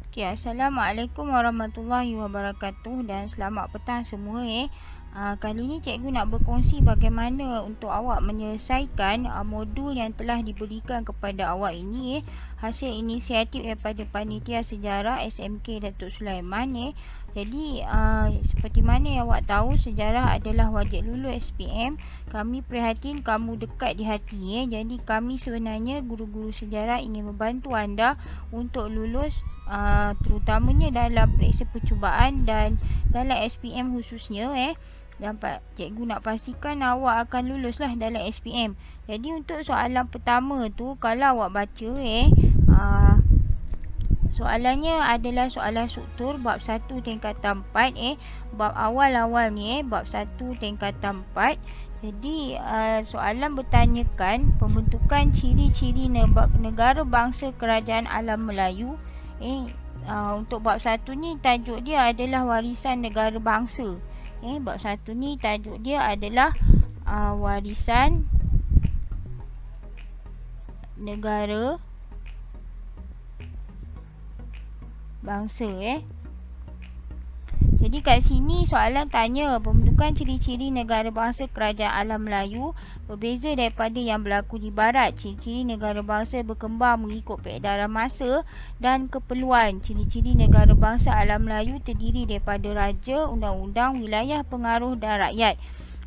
Okay, Assalamualaikum warahmatullahi wabarakatuh dan selamat petang semua. Kali ni cikgu nak berkongsi bagaimana untuk awak menyelesaikan modul yang telah diberikan kepada awak ini hasil inisiatif daripada Panitia Sejarah SMK Datuk Sulaiman. Jadi seperti mana yang awak tahu, sejarah adalah wajib lulus SPM. Kami prihatin kamu dekat di hati. Jadi kami sebenarnya guru-guru sejarah ingin membantu anda untuk lulus, terutamanya dalam periksa percubaan dan dalam SPM khususnya. Dapat cikgu nak pastikan awak akan lulus lah dalam SPM. Jadi untuk soalan pertama tu, kalau awak baca soalannya adalah soalan struktur bab 1 tingkatan 4 bab awal-awal ni bab 1 tingkatan 4. Jadi soalan bertanyakan pembentukan ciri-ciri negara bangsa kerajaan alam Melayu. Untuk bab 1 ni tajuk dia adalah warisan negara bangsa. Bab 1 ni tajuk dia adalah warisan negara bangsa. Jadi kat sini soalan tanya pembentukan ciri-ciri negara bangsa kerajaan alam Melayu berbeza daripada yang berlaku di barat. Ciri-ciri negara bangsa berkembang mengikut peredaran masa dan keperluan. Ciri-ciri negara bangsa alam Melayu terdiri daripada raja, undang-undang, wilayah pengaruh dan rakyat.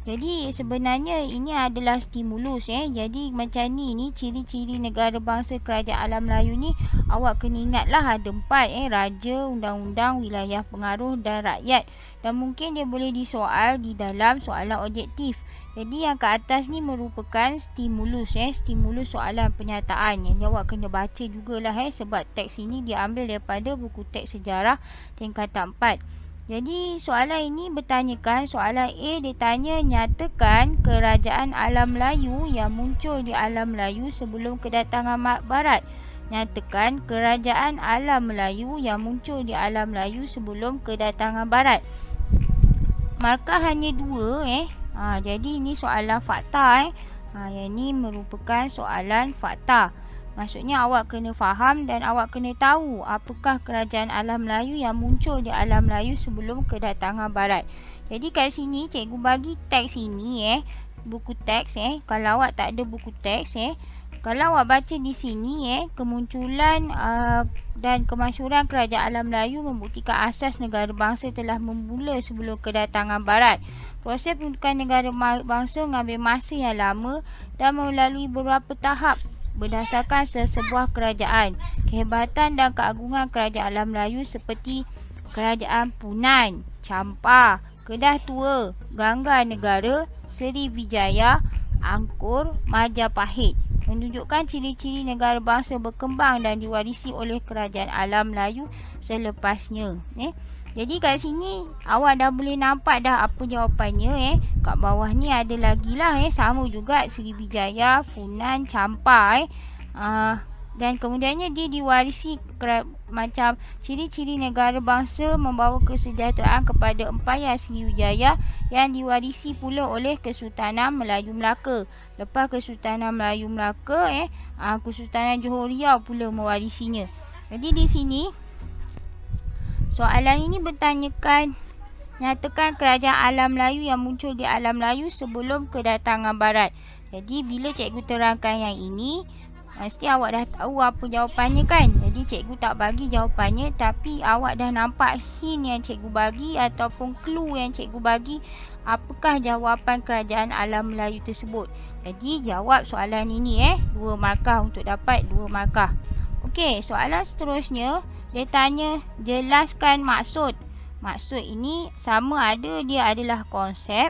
Jadi sebenarnya ini adalah stimulus. Jadi macam ni ciri-ciri negara bangsa kerajaan alam Melayu ni awak kena ingatlah ada 4. Raja, undang-undang, wilayah pengaruh dan rakyat. Dan mungkin dia boleh disoal di dalam soalan objektif. Jadi yang ke atas ni merupakan stimulus. Stimulus soalan penyataan yang awak kena baca jugalah. Sebab teks ini diambil daripada buku teks sejarah tingkatan 4. Jadi soalan ini bertanyakan, soalan A dia tanya nyatakan kerajaan alam Melayu yang muncul di alam Melayu sebelum kedatangan barat. Nyatakan kerajaan alam Melayu yang muncul di alam Melayu sebelum kedatangan barat. Markah hanya 2. Jadi ini soalan fakta. Yang ini merupakan soalan fakta. Maksudnya awak kena faham dan awak kena tahu apakah kerajaan alam Melayu yang muncul di alam Melayu sebelum kedatangan barat. Jadi kat sini cikgu bagi teks ini buku teks. Kalau awak tak ada buku teks kalau awak baca di sini kemunculan dan kemasyhuran kerajaan alam Melayu membuktikan asas negara bangsa telah bermula sebelum kedatangan barat. Proses pembentukan negara bangsa mengambil masa yang lama dan melalui beberapa tahap berdasarkan sesebuah kerajaan. Kehebatan dan keagungan kerajaan alam Melayu seperti Kerajaan Punan, Champa, Kedah Tua, Ganggar Negara, Sriwijaya, Angkor, Majapahit menunjukkan ciri-ciri negara bangsa berkembang dan diwarisi oleh kerajaan alam Melayu selepasnya. Jadi kat sini awak dah boleh nampak dah apa jawapannya. Kat bawah ni ada lagi lah sama juga Sriwijaya, Funan, Champa dan kemudiannya dia diwarisi macam ciri-ciri negara bangsa membawa kesejahteraan kepada Empayar Sriwijaya yang diwarisi pula oleh Kesultanan Melayu Melaka. Lepas Kesultanan Melayu Melaka Kesultanan Johor Riau pula mewarisinya. Jadi di sini soalan ini bertanyakan nyatakan kerajaan alam Melayu yang muncul di alam Melayu sebelum kedatangan barat. Jadi bila cikgu terangkan yang ini, mesti awak dah tahu apa jawapannya kan. Jadi cikgu tak bagi jawapannya, tapi awak dah nampak hint yang cikgu bagi ataupun clue yang cikgu bagi apakah jawapan kerajaan alam Melayu tersebut. Jadi jawab soalan ini 2 markah untuk dapat 2 markah. Okey, soalan seterusnya dia tanya jelaskan maksud. Maksud ini sama ada dia adalah konsep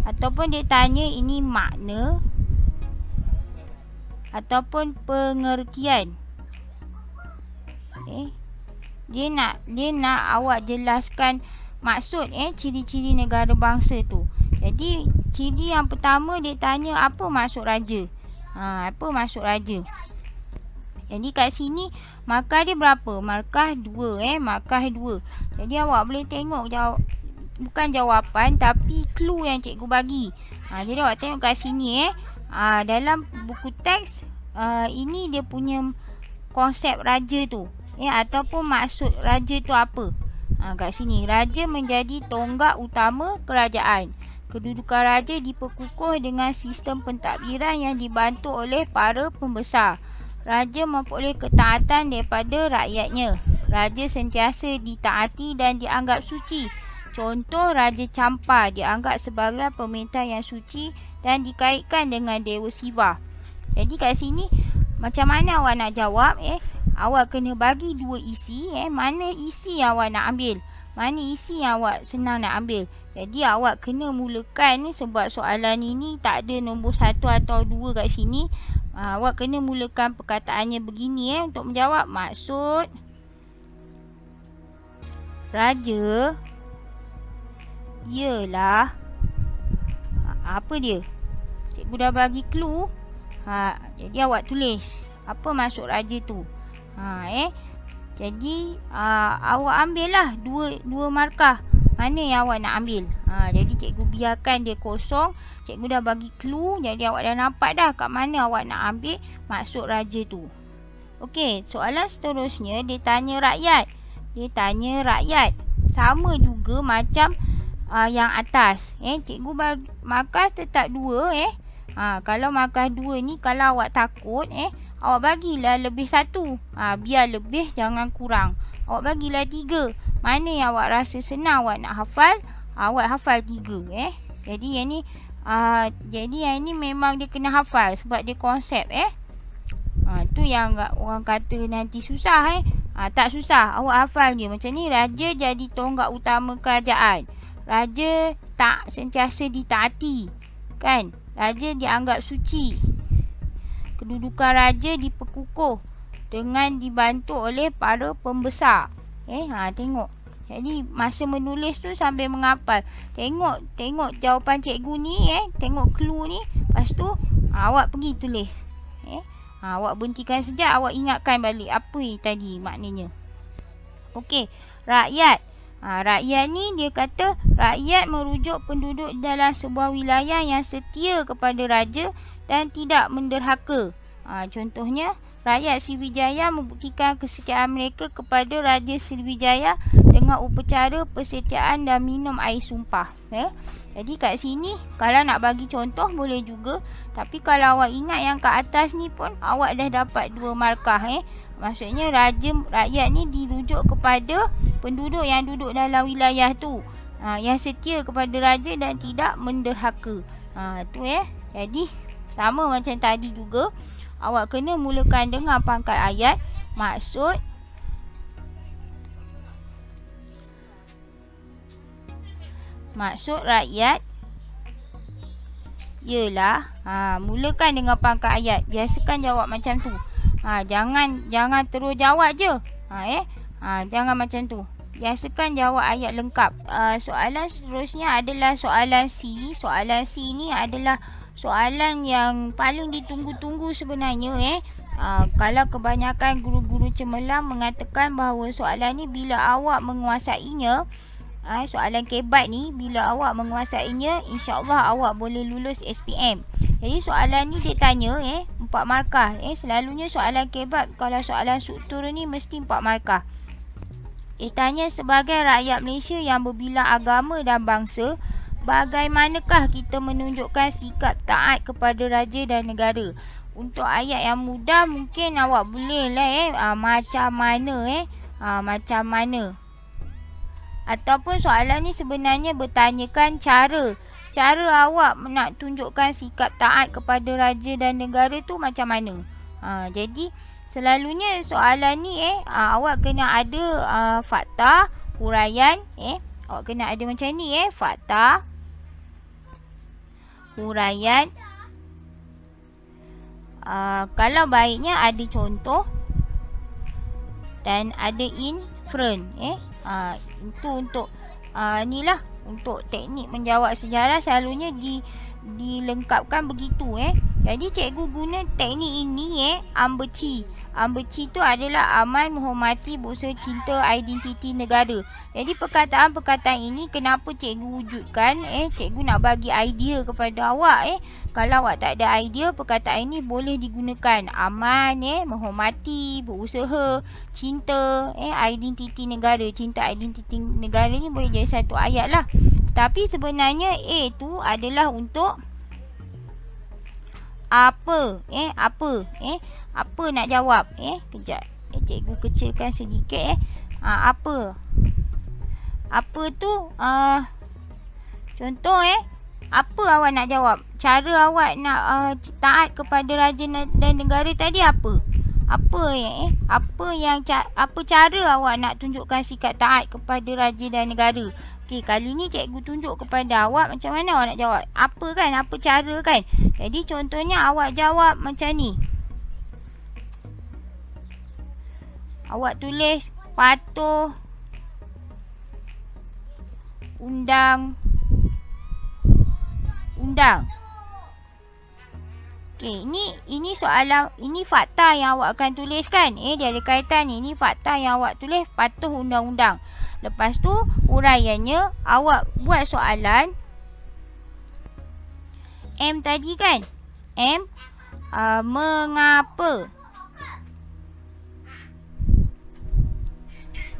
ataupun dia tanya ini makna ataupun pengertian. Dia nak awak jelaskan maksud ciri-ciri negara bangsa tu. Jadi ciri yang pertama dia tanya apa maksud raja. Apa maksud raja? Jadi kat sini markah dia berapa? Markah 2 markah 2. Jadi awak boleh tengok bukan jawapan tapi clue yang cikgu bagi. Jadi awak tengok kat sini dalam buku teks ini dia punya konsep raja tu. Ataupun maksud raja tu apa. Kat sini, raja menjadi tonggak utama kerajaan. Kedudukan raja diperkukuh dengan sistem pentadbiran yang dibantu oleh para pembesar. Raja memperoleh ketaatan daripada rakyatnya. Raja sentiasa ditaati dan dianggap suci. Contoh, Raja Champa dianggap sebagai pemerintah yang suci dan dikaitkan dengan Dewa Siva. Jadi kat sini, macam mana awak nak jawab? Awak kena bagi dua isi. Mana isi yang awak nak ambil? Mana isi yang awak senang nak ambil? Jadi awak kena mulakan sebab soalan ini tak ada nombor 1 atau 2 kat sini. Awak kena mulakan perkataannya begini untuk menjawab. Maksud raja ialah apa dia? Cikgu dah bagi clue. Jadi awak tulis apa maksud raja tu. Jadi awak ambil lah dua markah. Mana yang awak nak ambil. Jadi cikgu biarkan dia kosong. Cikgu dah bagi clue. Jadi awak dah nampak dah kat mana awak nak ambil maksud raja tu. Okey, soalan seterusnya dia tanya rakyat. Sama juga macam yang atas. Cikgu bagi markah tetap 2. Kalau markah 2 ni, kalau awak takut, awak bagilah lebih 1. Biar lebih, jangan kurang. Awak bagilah 3. Mana yang awak rasa senang awak nak hafal, awak hafal 3. Jadi yang ni yang ni memang dia kena hafal sebab dia konsep. Tu yang orang kata nanti susah. Tak susah, awak hafal je. Macam ni, raja jadi tonggak utama kerajaan. Raja tak sentiasa ditaati, kan? Raja dianggap suci. Kedudukan raja diperkukuh dengan dibantu oleh para pembesar. Tengok. Jadi masa menulis tu sambil menghafal. Tengok jawapan cikgu ni, tengok clue ni. Lepas tu awak pergi tulis. Awak berhentikan sekejap, awak ingatkan balik apa tadi maknanya. Okey, rakyat. Rakyat ni dia kata rakyat merujuk penduduk dalam sebuah wilayah yang setia kepada raja dan tidak menderhaka. Contohnya, rakyat Sriwijaya membuktikan kesetiaan mereka kepada Raja Sriwijaya dengan upacara persetiaan dan minum air sumpah. Jadi kat sini, kalau nak bagi contoh boleh juga. Tapi kalau awak ingat yang kat atas ni pun, awak dah dapat 2 markah. Maksudnya rakyat ni dirujuk kepada penduduk yang duduk dalam wilayah tu, yang setia kepada raja dan tidak menderhaka. Tu Jadi sama macam tadi juga, awak kena mulakan dengan pangkat ayat. Maksud rakyat ialah, mulakan dengan pangkat ayat. Biasakan jawab macam tu. Jangan terus jawab je. Jangan macam tu. Biasakan jawab ayat lengkap. Soalan seterusnya adalah soalan C. Soalan C ni adalah soalan yang paling ditunggu-tunggu sebenarnya. Kalau kebanyakan guru-guru cemerlang mengatakan bahawa soalan ni bila awak menguasainya, soalan kebat ni bila awak menguasainya, insya-Allah awak boleh lulus SPM. Jadi soalan ni dia tanya 4 markah. Selalunya soalan kebat kalau soalan struktur ni mesti 4 markah. Dia tanya, sebagai rakyat Malaysia yang berbilang agama dan bangsa, bagaimanakah kita menunjukkan sikap taat kepada raja dan negara? Untuk ayat yang mudah mungkin awak boleh lah macam mana. Ataupun soalan ni sebenarnya bertanyakan cara awak nak tunjukkan sikap taat kepada raja dan negara tu macam mana. Jadi selalunya soalan ni awak kena ada fakta, huraian. Awak kena ada macam ni fakta, huraian. Kalau baiknya ada contoh dan ada inference. Itu untuk ni lah, untuk teknik menjawab sejarah selalunya dilengkapkan begitu. Jadi cikgu guna teknik ini, Amberchi. Beci tu adalah aman, menghormati, berusaha, cinta, identiti negara. Jadi perkataan-perkataan ini kenapa cikgu wujudkan? Cikgu nak bagi idea kepada awak. Kalau awak tak ada idea, perkataan ini boleh digunakan. Aman, menghormati, berusaha, cinta, identiti negara. Cinta identiti negara ni boleh jadi satu ayat lah. Tapi sebenarnya A tu adalah untuk apa? Apa nak jawab? Kejap. Cikgu kecilkan sedikit. Apa? Apa tu? Contoh apa awak nak jawab? Cara awak nak taat kepada raja dan negara tadi apa? Apa cara awak nak tunjukkan sikap taat kepada raja dan negara? Okey, kali ni cikgu tunjuk kepada awak macam mana awak nak jawab. Apa kan? Apa cara kan? Jadi contohnya awak jawab macam ni. Awak tulis patuh undang-undang. Okey, ini soalan, ini fakta yang awak akan tuliskan. Dia ada kaitan ni. Ini fakta yang awak tulis, patuh undang-undang. Lepas tu huraiannya awak buat soalan M tadi kan. M mengapa?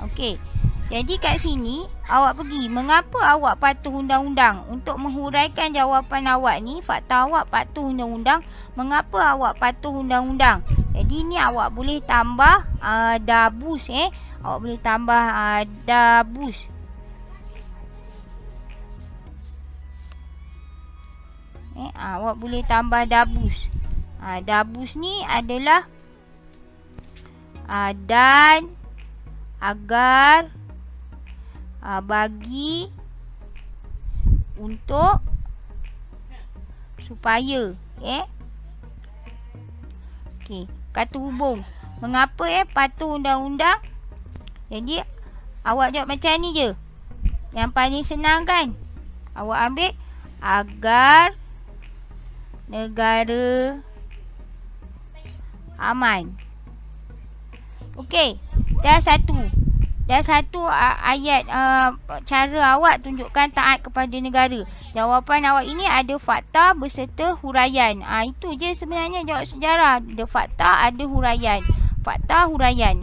Okey. Jadi kat sini awak pergi, mengapa awak patuh undang-undang? Untuk menghuraikan jawapan awak ni, fakta awak patuh undang-undang, mengapa awak patuh undang-undang? Jadi ni awak boleh tambah dabus. Awak boleh tambah dabus. Awak boleh tambah dabus. Dabus ni adalah dan, agar, bagi, untuk, supaya. Okey, kata hubung. Mengapa patuh undang-undang? Jadi awak jawab macam ni je. Yang paling senang kan? Awak ambil agar negara aman. Okey, dah satu ayat cara awak tunjukkan taat kepada negara. Jawapan awak ini ada fakta beserta huraian. Itu je sebenarnya jawab sejarah. Ada fakta, ada huraian. Fakta, huraian.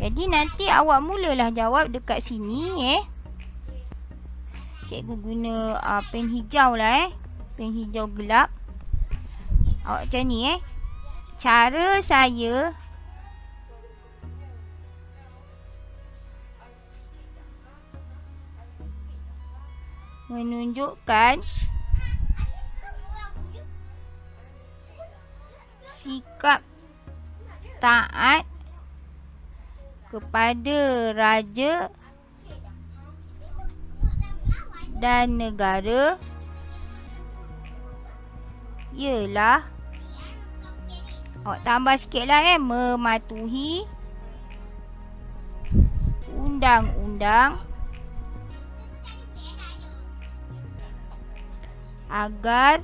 Jadi nanti awak mulalah jawab dekat sini. Cikgu guna pen hijau lah. Pen hijau gelap. Awak macam ni. Cara saya menunjukkan sikap taat kepada raja dan negara ialah, awak tambah sikit lah mematuhi undang-undang agar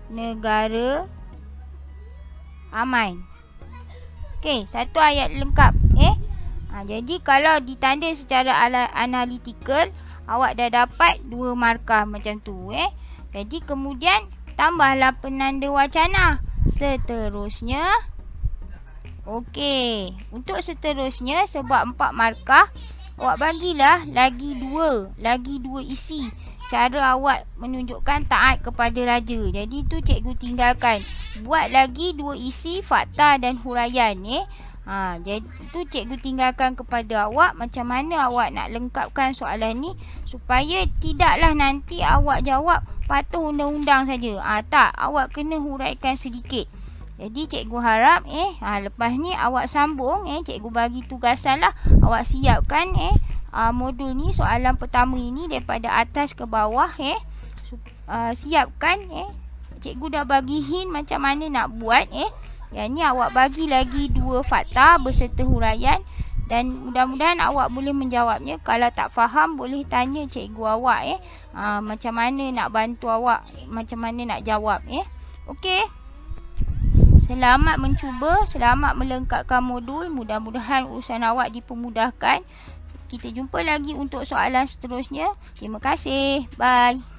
negara aman. Okey, satu ayat lengkap. Jadi kalau ditanda secara analitikal, awak dah dapat 2 markah macam tu. Jadi kemudian tambahlah penanda wacana. Seterusnya, okey, untuk seterusnya sebab 4 markah, awak bagilah lagi 2 isi. Cara awak menunjukkan taat kepada raja. Jadi tu cikgu tinggalkan. Buat lagi 2 isi fakta dan huraian. Jadi tu cikgu tinggalkan kepada awak macam mana awak nak lengkapkan soalan ni supaya tidaklah nanti awak jawab patuh undang-undang saja. Tak, awak kena huraikan sedikit. Jadi cikgu harap lepas ni awak sambung. Cikgu bagi tugasan lah. Awak siapkan modul ni, soalan pertama ini daripada atas ke bawah. Siapkan. Cikgu dah bagi hint macam mana nak buat. Yang ni awak bagi lagi 2 fakta beserta huraian. Dan mudah-mudahan awak boleh menjawabnya. Kalau tak faham boleh tanya cikgu awak. Macam mana nak bantu awak, macam mana nak jawab. Okey. Selamat mencuba, selamat melengkapkan modul. Mudah-mudahan urusan awak dipermudahkan. Kita jumpa lagi untuk soalan seterusnya. Terima kasih. Bye.